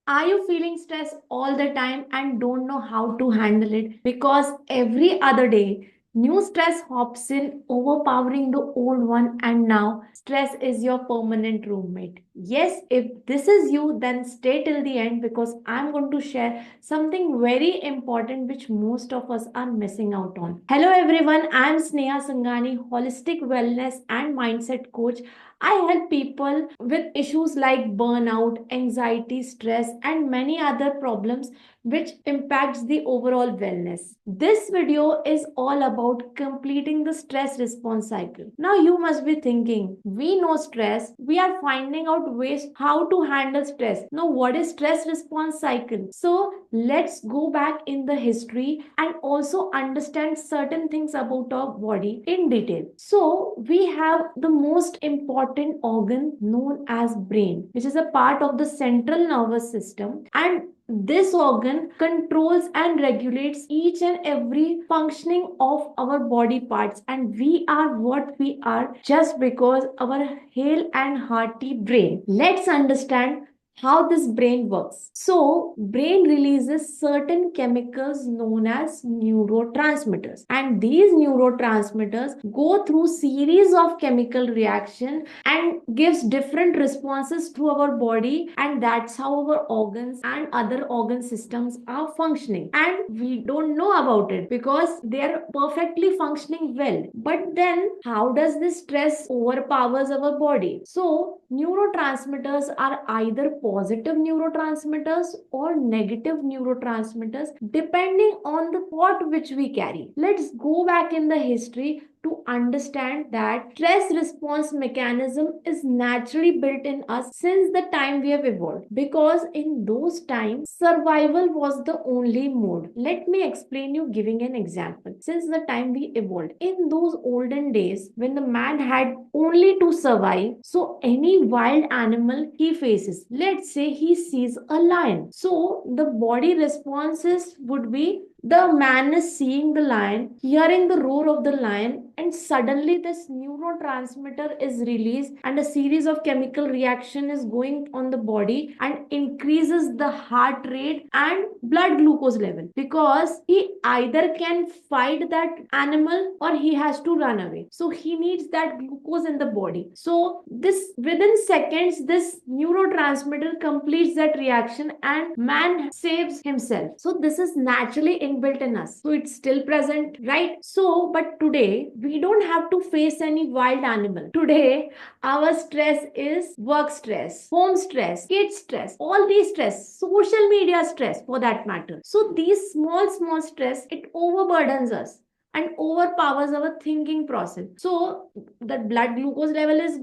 Are you feeling stress all the time and don't know how to handle it? Because every other day, new stress hops in, overpowering the old one, and now stress is your permanent roommate. Yes, if this is you, then stay till the end because I'm going to share something very important which most of us are missing out on. Hello, everyone. I'm Sneha Sangani, holistic wellness and mindset coach. I help people with issues like burnout, anxiety, stress, and many other problems which impacts the overall wellness. This video is all about completing the stress response cycle. Now you must be thinking, we know stress, we are finding out ways how to handle stress. Now what is stress response cycle? So let's go back in the history and also understand certain things about our body in detail. So we have the most important organ known as brain, which is a part of the central nervous system, and this organ controls and regulates each and every functioning of our body parts, and we are what we are just because our hale and hearty brain. Let's understand how this brain works. So, brain releases certain chemicals known as neurotransmitters, and these neurotransmitters go through series of chemical reaction and gives different responses to our body, and that's how our organs and other organ systems are functioning, and we don't know about it because they are perfectly functioning well. But then how does this stress overpowers our body? So neurotransmitters are either positive neurotransmitters or negative neurotransmitters depending on the pot which we carry. Let's go back in the history to understand that stress response mechanism is naturally built in us since the time we have evolved, because in those times survival was the only mode. Let me explain you giving an example. Since the time we evolved in those olden days when the man had only to survive, so any wild animal he faces, let's say he sees a lion, so the body responses would be the man is seeing the lion, hearing the roar of the lion, and suddenly this neurotransmitter is released, and a series of chemical reaction is going on the body and increases the heart rate and blood glucose level, because he either can fight that animal or he has to run away. So he needs that glucose in the body. So this within seconds, this neurotransmitter completes that reaction and man saves himself. So this is naturally inbuilt in us. So it's still present, right? So, but today we don't have to face any wild animal. Today, our stress is work stress, home stress, kid stress, all these stress, social media stress for that matter. So these small stress, it overburdens us and overpowers our thinking process. So the blood glucose level is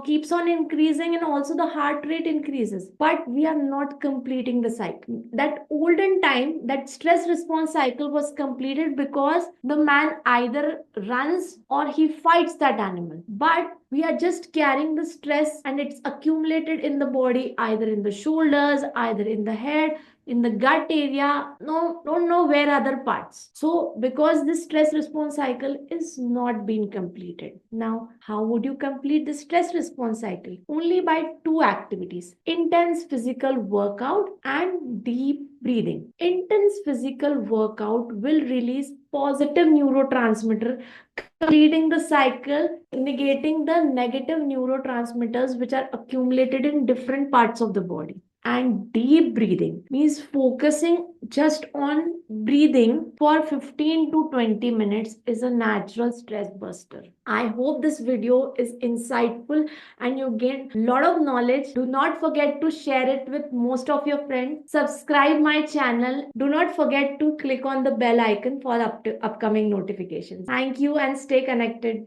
keeps on increasing, and also the heart rate increases, but we are not completing the cycle. That olden time, that stress response cycle was completed because the man either runs or he fights that animal, but we are just carrying the stress and it's accumulated in the body, either in the shoulders, either in the head, in the gut area, no, don't know where other parts. So because this stress response cycle is not being completed. Now how would you complete the stress response cycle? Only by two activities: intense physical workout and deep breathing. Intense physical workout will release positive neurotransmitter, completing the cycle, negating the negative neurotransmitters which are accumulated in different parts of the body. And deep breathing means focusing just on breathing for 15 to 20 minutes is a natural stress buster. I hope this video is insightful and you gain a lot of knowledge. Do not forget to share it with most of your friends. Subscribe my channel. Do not forget to click on the bell icon for upcoming notifications. Thank you and stay connected.